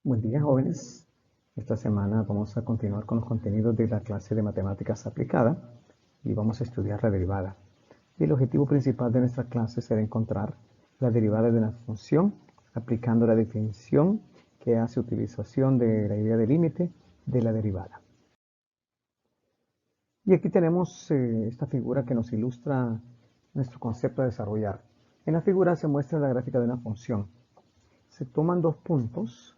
Buen día, jóvenes. Esta semana vamos a continuar con los contenidos de la clase de matemáticas aplicada y vamos a estudiar la derivada. Y el objetivo principal de nuestra clase será encontrar la derivada de una función aplicando la definición que hace utilización de la idea de límite de la derivada. Y aquí tenemos esta figura que nos ilustra nuestro concepto a desarrollar. En la figura se muestra la gráfica de una función. Se toman dos puntos,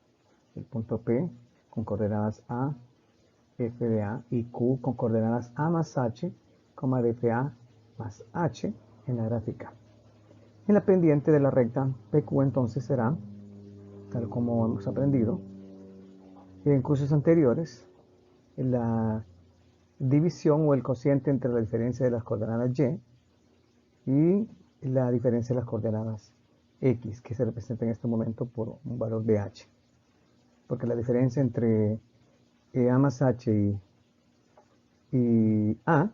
el punto P con coordenadas A, f de A, y Q con coordenadas A más H, de FA más H en la gráfica. En la pendiente de la recta PQ entonces será, tal como hemos aprendido en cursos anteriores, la división o el cociente entre la diferencia de las coordenadas y la diferencia de las coordenadas X, que se representa en este momento por un valor de H. Porque la diferencia entre A más H y A,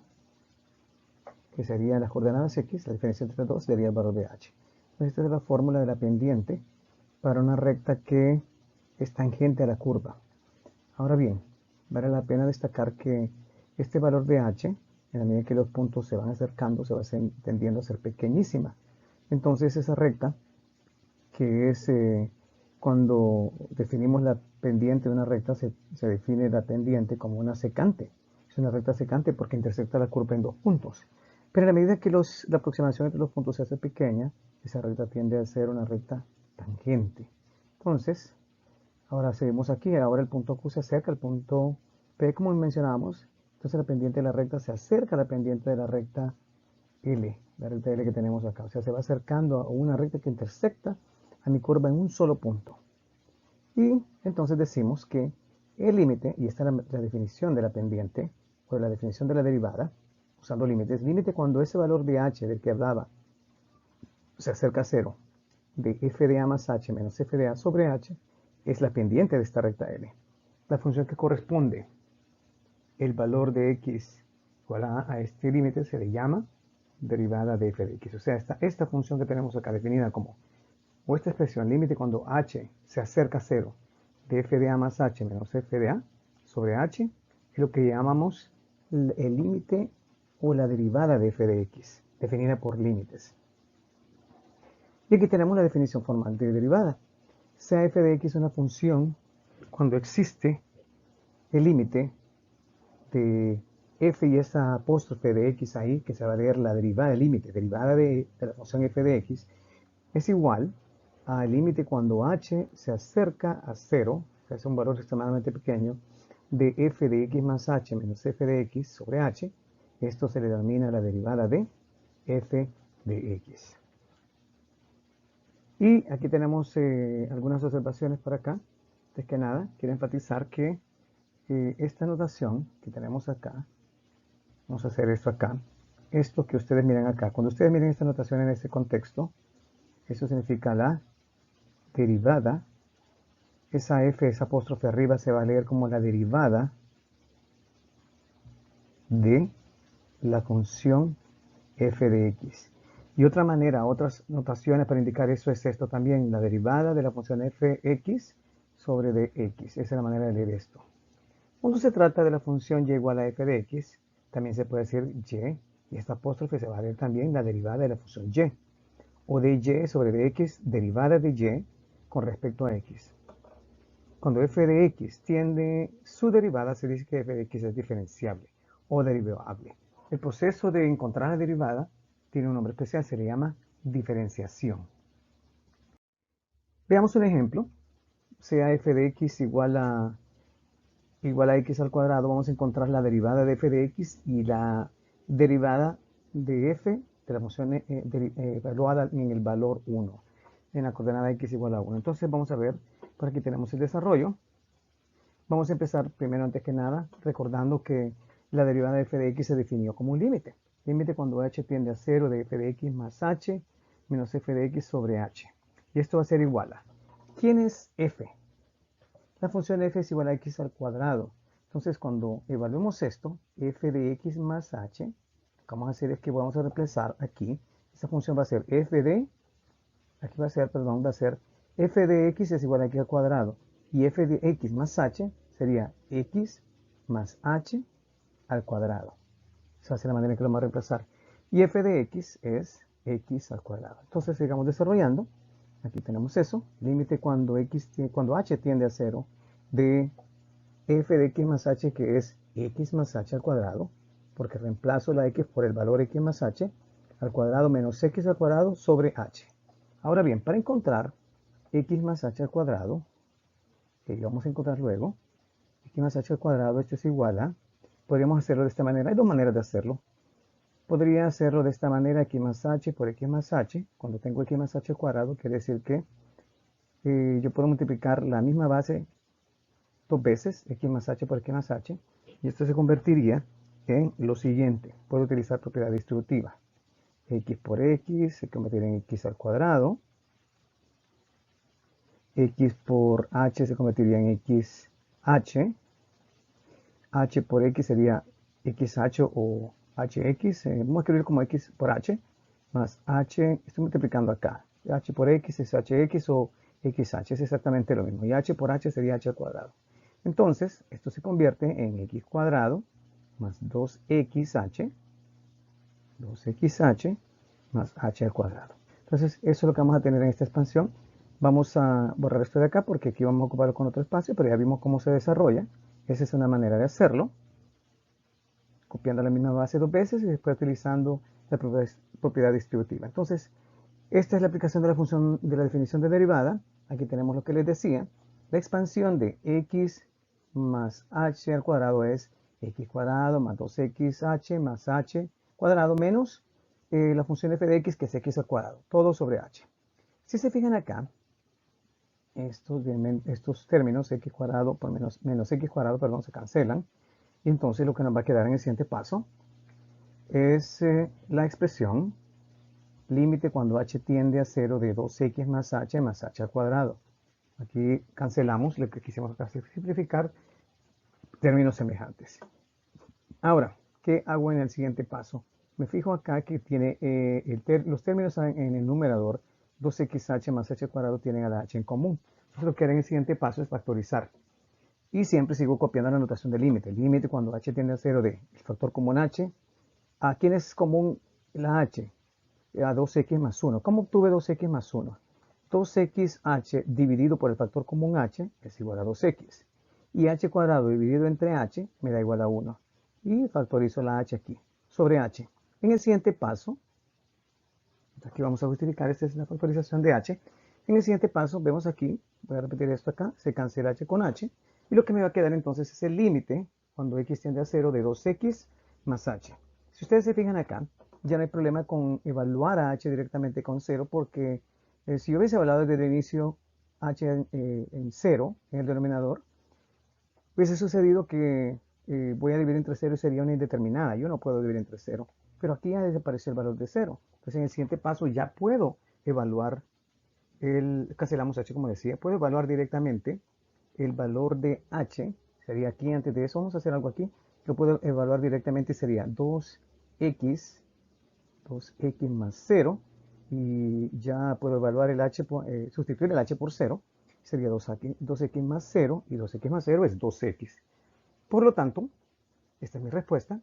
que serían las coordenadas X, la diferencia entre las dos sería el valor de H. Entonces, esta es la fórmula de la pendiente para una recta que es tangente a la curva. Ahora bien, vale la pena destacar que este valor de H, en la medida que los puntos se van acercando, se va tendiendo a ser pequeñísima. Entonces, esa recta, que es cuando definimos la pendiente de una recta, se define la pendiente como una secante. Es una recta secante porque intersecta la curva en dos puntos. Pero a la medida que la aproximación entre los puntos se hace pequeña, esa recta tiende a ser una recta tangente. Entonces, ahora seguimos aquí. Ahora el punto Q se acerca al punto P, como mencionábamos. Entonces la pendiente de la recta se acerca a la pendiente de la recta L, la recta L que tenemos acá. O sea, se va acercando a una recta que intersecta a mi curva en un solo punto. Y entonces decimos que el límite, y esta es la definición de la pendiente, o la definición de la derivada, usando límites, límite cuando ese valor de h del que hablaba se acerca a 0, de f de a más h menos f de a sobre h, es la pendiente de esta recta L. La función que corresponde el valor de x igual a este límite se le llama derivada de f de x. O sea, esta función que tenemos acá definida como, o esta expresión límite cuando h se acerca a 0 de f de a más h menos f de a sobre h, es lo que llamamos el límite o la derivada de f de x, definida por límites. Y aquí tenemos la definición formal de derivada. Sea f de x una función cuando existe el límite de f y esa apóstrofe de x ahí, que se va a leer la derivada del límite, derivada de la función f de x, es igual al límite cuando h se acerca a 0, o sea, es un valor extremadamente pequeño, de f de x más h menos f de x sobre h. Esto se le denomina la derivada de f de x. Y aquí tenemos algunas observaciones por acá. Antes que nada, quiero enfatizar que esta notación que tenemos acá, vamos a hacer esto acá, esto que ustedes miran acá, cuando ustedes miren esta notación en este contexto, eso significa la derivada, esa f, esa apóstrofe arriba se va a leer como la derivada de la función f de x. Y otra manera, otras notaciones para indicar eso es esto también, la derivada de la función fx sobre dx. Esa es la manera de leer esto. Cuando se trata de la función y igual a f de x, también se puede decir y esta apóstrofe se va a leer también la derivada de la función y, o de y sobre dx, derivada de y con respecto a x. Cuando f de x tiene su derivada, se dice que f de x es diferenciable o derivable. El proceso de encontrar la derivada tiene un nombre especial, se le llama diferenciación. Veamos un ejemplo. Sea f de x igual a x al cuadrado, vamos a encontrar la derivada de f de x y la derivada de f de la función evaluada en el valor 1, en la coordenada x igual a 1. Entonces vamos a ver, por aquí tenemos el desarrollo. Vamos a empezar primero, antes que nada, recordando que la derivada de f de x se definió como un límite. Límite cuando h tiende a 0 de f de x más h menos f de x sobre h. Y esto va a ser igual a, ¿quién es f? La función f es igual a x al cuadrado. Entonces, cuando evaluemos esto, f de x más h, lo que vamos a hacer es que vamos a reemplazar aquí. Esta función va a ser f de, aquí va a ser, perdón, va a ser f de x es igual a x al cuadrado. Y f de x más h sería x más h al cuadrado. Esa es la manera en que lo vamos a reemplazar. Y f de x es x al cuadrado. Entonces sigamos desarrollando. Aquí tenemos eso. Límite cuando h tiende a 0 de f de x más h, que es x más h al cuadrado, porque reemplazo la x por el valor x más h al cuadrado menos x al cuadrado sobre h. Ahora bien, para encontrar x más h al cuadrado, que vamos a encontrar luego, x más h al cuadrado, esto es igual a, podríamos hacerlo de esta manera. Hay dos maneras de hacerlo. Podría hacerlo de esta manera, x más h por x más h. Cuando tengo x más h al cuadrado, quiere decir que yo puedo multiplicar la misma base dos veces, x más h por x más h, y esto se convertiría en lo siguiente. Puedo utilizar propiedad distributiva. X por x se convertiría en x al cuadrado. X por h se convertiría en xh. H por x sería xh o hx. Vamos a escribir como x por h más h. Estoy multiplicando acá. H por x es hx o xh. Es exactamente lo mismo. Y h por h sería h al cuadrado. Entonces, esto se convierte en x cuadrado más 2xh más h al cuadrado. Entonces, eso es lo que vamos a tener en esta expansión. Vamos a borrar esto de acá porque aquí vamos a ocuparlo con otro espacio, pero ya vimos cómo se desarrolla. Esa es una manera de hacerlo, copiando la misma base dos veces y después utilizando la propiedad distributiva. Entonces, esta es la aplicación de la función de la definición de derivada. Aquí tenemos lo que les decía. La expansión de x más h al cuadrado es x cuadrado más 2xh más h cuadrado menos la función f de x, que es x al cuadrado, todo sobre h. Si se fijan acá, estos términos x cuadrado por menos x cuadrado, perdón, se cancelan. Y entonces lo que nos va a quedar en el siguiente paso es la expresión límite cuando h tiende a 0 de 2x más h al cuadrado. Aquí cancelamos lo que quisimos simplificar, términos semejantes. Ahora, ¿qué hago en el siguiente paso? Me fijo acá que tiene los términos en el numerador 2xh más h al cuadrado tienen a la h en común. Entonces lo que haré en el siguiente paso es factorizar. Y siempre sigo copiando la notación de límite. Límite cuando h tiende a 0 de el factor común h. ¿A quién es común la h? A 2x más 1. ¿Cómo obtuve 2x más 1? 2xh dividido por el factor común h es igual a 2x. Y h cuadrado dividido entre h me da igual a 1. Y factorizo la h aquí, sobre h. En el siguiente paso, aquí vamos a justificar, esta es la factorización de h. En el siguiente paso, vemos aquí, voy a repetir esto acá, se cancela h con h. Y lo que me va a quedar entonces es el límite, cuando x tiende a 0, de 2x más h. Si ustedes se fijan acá, ya no hay problema con evaluar a h directamente con 0, porque si yo hubiese evaluado desde el inicio h en 0, en el denominador, hubiese sucedido que voy a dividir entre 0 y sería una indeterminada. Yo no puedo dividir entre 0, pero aquí ya desapareció el valor de 0. Entonces en el siguiente paso ya puedo evaluar cancelamos h como decía, puedo evaluar directamente el valor de h, sería aquí, antes de eso vamos a hacer algo aquí, lo puedo evaluar directamente, sería 2x más 0, y ya puedo evaluar el h, sustituir el h por 0, sería 2x más 0, y 2x más 0 es 2x. Por lo tanto, esta es mi respuesta,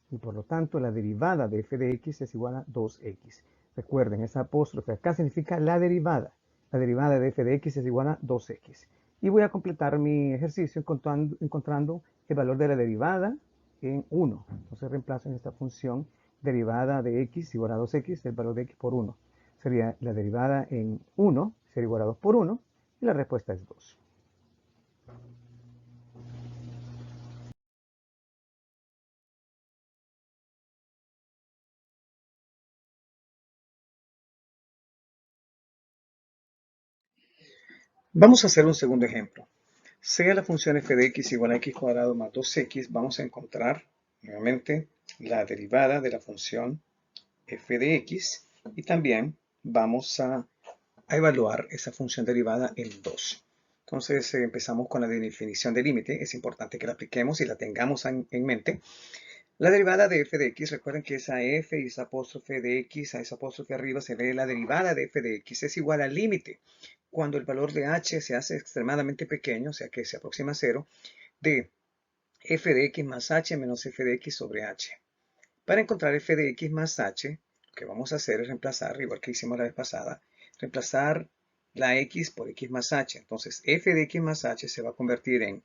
y por lo tanto la derivada de f de x es igual a 2x. Recuerden, esa apóstrofe acá significa la derivada. La derivada de f de x es igual a 2x. Y voy a completar mi ejercicio encontrando el valor de la derivada en 1. Entonces reemplazo en esta función derivada de x igual a 2x, el valor de x por 1. Sería la derivada en 1, sería igual a 2 por 1, y la respuesta es 2. Vamos a hacer un segundo ejemplo. Sea la función f de x igual a x cuadrado más 2x, vamos a encontrar nuevamente la derivada de la función f de x y también vamos a evaluar esa función derivada en 2. Entonces empezamos con la definición de límite. Es importante que la apliquemos y la tengamos en mente. La derivada de f de x, recuerden que esa f y esa apóstrofe de x, a esa apóstrofe arriba se lee la derivada de f de x es igual al límite cuando el valor de h se hace extremadamente pequeño, o sea que se aproxima a 0, de f de x más h menos f de x sobre h. Para encontrar f de x más h, lo que vamos a hacer es reemplazar, igual que hicimos la vez pasada, reemplazar la x por x más h. Entonces, f de x más h se va a convertir en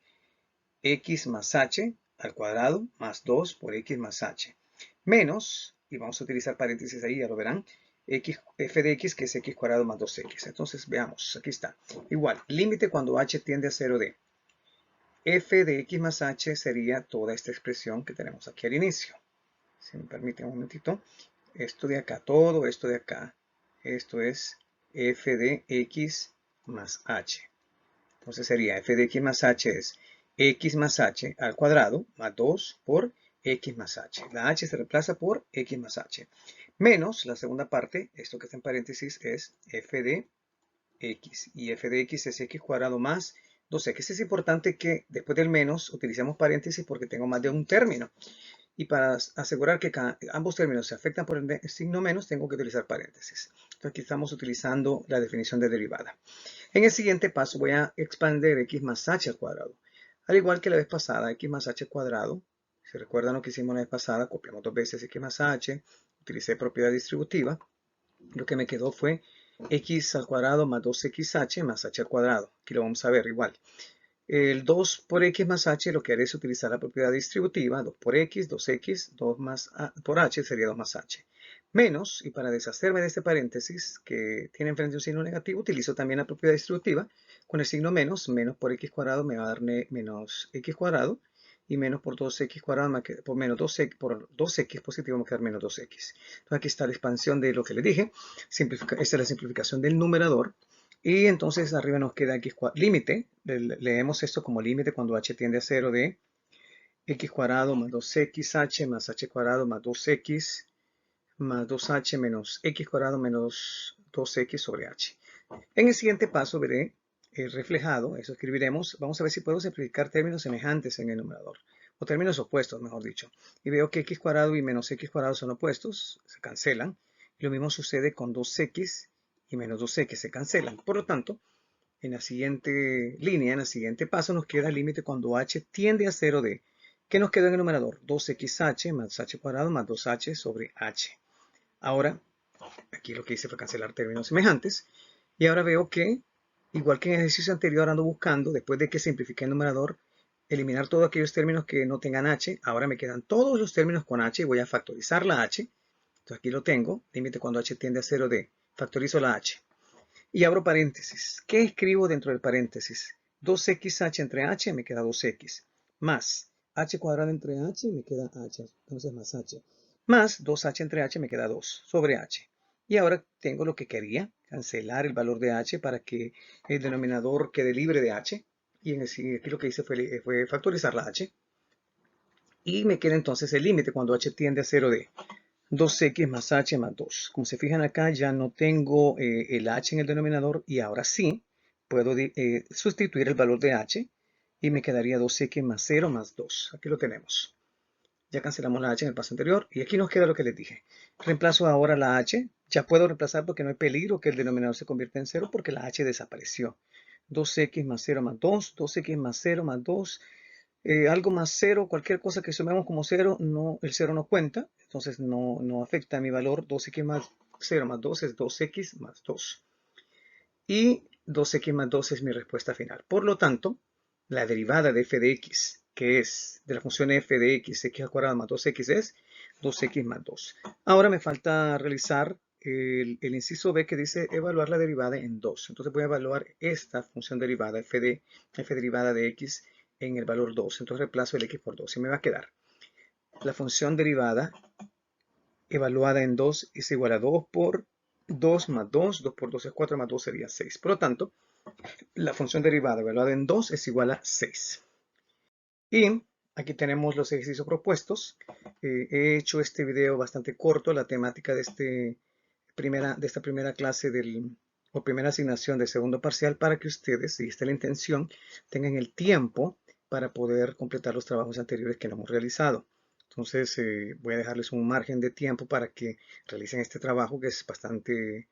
x más h al cuadrado más 2 por x más h. Menos, y vamos a utilizar paréntesis ahí, ya lo verán, f de x que es x cuadrado más 2x. Entonces, veamos, aquí está. Igual, límite cuando h tiende a 0 de f de x más h sería toda esta expresión que tenemos aquí al inicio. Si me permite un momentito. Esto de acá, todo esto de acá, esto es f de x más h. Entonces sería f de x más h es x más h al cuadrado más 2 por x más h. La h se reemplaza por x más h. Menos la segunda parte, esto que está en paréntesis, es f de x. Y f de x es x cuadrado más 2x. Es importante que después del menos utilicemos paréntesis porque tengo más de un término. Y para asegurar que ambos términos se afectan por el signo menos, tengo que utilizar paréntesis. Entonces aquí estamos utilizando la definición de derivada. En el siguiente paso voy a expandir x más h al cuadrado. Al igual que la vez pasada, x más h al cuadrado. Si recuerdan lo que hicimos la vez pasada, copiamos dos veces x más h, utilicé propiedad distributiva. Lo que me quedó fue x al cuadrado más 2xh más h al cuadrado. Aquí lo vamos a ver igual. El 2 por x más h lo que haré es utilizar la propiedad distributiva, 2 por x, 2x, 2 más por h sería 2 más h. Menos, y para deshacerme de este paréntesis que tiene enfrente un signo negativo, utilizo también la propiedad distributiva con el signo menos, menos por x cuadrado me va a dar menos x cuadrado, y menos por 2x cuadrado, por menos 2x, por 2x positivo me va a quedar menos 2x. Entonces aquí está la expansión de lo que les dije, esta es la simplificación del numerador. Y entonces arriba nos queda x límite. Leemos esto como límite cuando h tiende a 0 de x cuadrado más 2xh más h cuadrado más 2x más 2h menos x cuadrado menos 2x sobre h. En el siguiente paso veré reflejado, eso escribiremos. Vamos a ver si puedo simplificar términos semejantes en el numerador. O términos opuestos, mejor dicho. Y veo que x cuadrado y menos x cuadrado son opuestos, se cancelan. Lo mismo sucede con 2x y menos 2x, se cancelan. Por lo tanto, en la siguiente línea, en el siguiente paso, nos queda el límite cuando h tiende a 0 de, ¿qué nos queda en el numerador? 2xh más h cuadrado más 2h sobre h. Ahora, aquí lo que hice fue cancelar términos semejantes. Y ahora veo que, igual que en el ejercicio anterior, ando buscando, después de que simplifique el numerador, eliminar todos aquellos términos que no tengan h. Ahora me quedan todos los términos con h y voy a factorizar la h. Entonces aquí lo tengo, límite cuando h tiende a 0 de, factorizo la h. Y abro paréntesis. ¿Qué escribo dentro del paréntesis? 2xh entre h me queda 2x. Más h cuadrado entre h me queda h. Entonces más h. Más 2h entre h me queda 2 sobre h. Y ahora tengo lo que quería, cancelar el valor de h para que el denominador quede libre de h. Y aquí lo que hice fue factorizar la h. Y me queda entonces el límite cuando h tiende a 0 de 2x más h más 2. Como se fijan acá, ya no tengo el h en el denominador y ahora sí puedo sustituir el valor de h y me quedaría 2x más 0 más 2. Aquí lo tenemos. Ya cancelamos la h en el paso anterior y aquí nos queda lo que les dije. Reemplazo ahora la h. Ya puedo reemplazar porque no hay peligro que el denominador se convierta en 0 porque la h desapareció. 2x más 0 más 2, 2x más 0 más 2. Algo más 0, cualquier cosa que sumemos como 0, no, el 0 no cuenta, entonces no afecta a mi valor. 2x más 0 más 2 es 2x más 2. Y 2x más 2 es mi respuesta final. Por lo tanto, la derivada de f de x, que es de la función f de x, x al cuadrado más 2x es 2x más 2. Ahora me falta realizar el inciso B que dice evaluar la derivada en 2. Entonces voy a evaluar esta función derivada, f derivada de x en el valor 2. Entonces reemplazo el x por 2 y me va a quedar la función derivada evaluada en 2 es igual a 2 por 2 más 2, 2 por 2 es 4 más 2 sería 6. Por lo tanto, la función derivada evaluada en 2 es igual a 6. Y aquí tenemos los ejercicios propuestos. He hecho este video bastante corto, la temática de esta primera clase o primera asignación del segundo parcial para que ustedes, si esta es la intención, tengan el tiempo para poder completar los trabajos anteriores que no hemos realizado. Entonces voy a dejarles un margen de tiempo para que realicen este trabajo que es bastante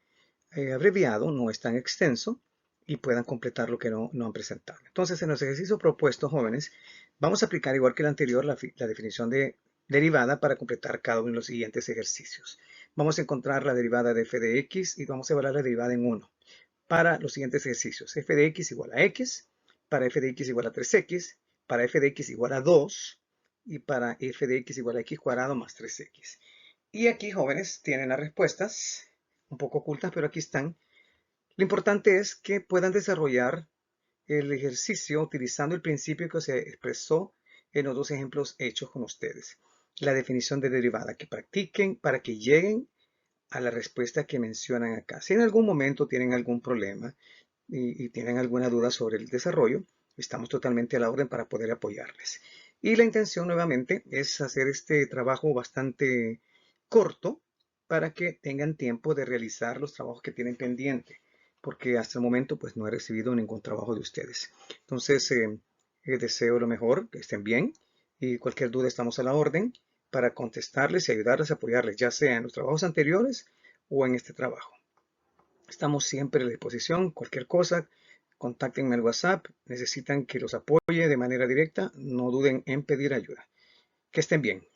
abreviado, no es tan extenso. y puedan completar lo que no han presentado. Entonces, en los ejercicios propuestos, jóvenes, vamos a aplicar igual que el anterior la definición de derivada para completar cada uno de los siguientes ejercicios. Vamos a encontrar la derivada de f de x y vamos a evaluar la derivada en 1 para los siguientes ejercicios. F de x igual a x, para f de x igual a 3x, para f de x igual a 2 y para f de x igual a x cuadrado más 3x. Y aquí, jóvenes, tienen las respuestas, un poco ocultas, pero aquí están. Lo importante es que puedan desarrollar el ejercicio utilizando el principio que se expresó en los dos ejemplos hechos con ustedes. La definición de derivada, que practiquen para que lleguen a la respuesta que mencionan acá. Si en algún momento tienen algún problema y tienen alguna duda sobre el desarrollo, estamos totalmente a la orden para poder apoyarles. Y la intención nuevamente es hacer este trabajo bastante corto para que tengan tiempo de realizar los trabajos que tienen pendiente, porque hasta el momento pues no he recibido ningún trabajo de ustedes. Entonces deseo lo mejor, que estén bien y cualquier duda estamos a la orden para contestarles y ayudarles a apoyarles, ya sea en los trabajos anteriores o en este trabajo. Estamos siempre a disposición, cualquier cosa, contáctenme al WhatsApp, necesitan que los apoye de manera directa, no duden en pedir ayuda. Que estén bien.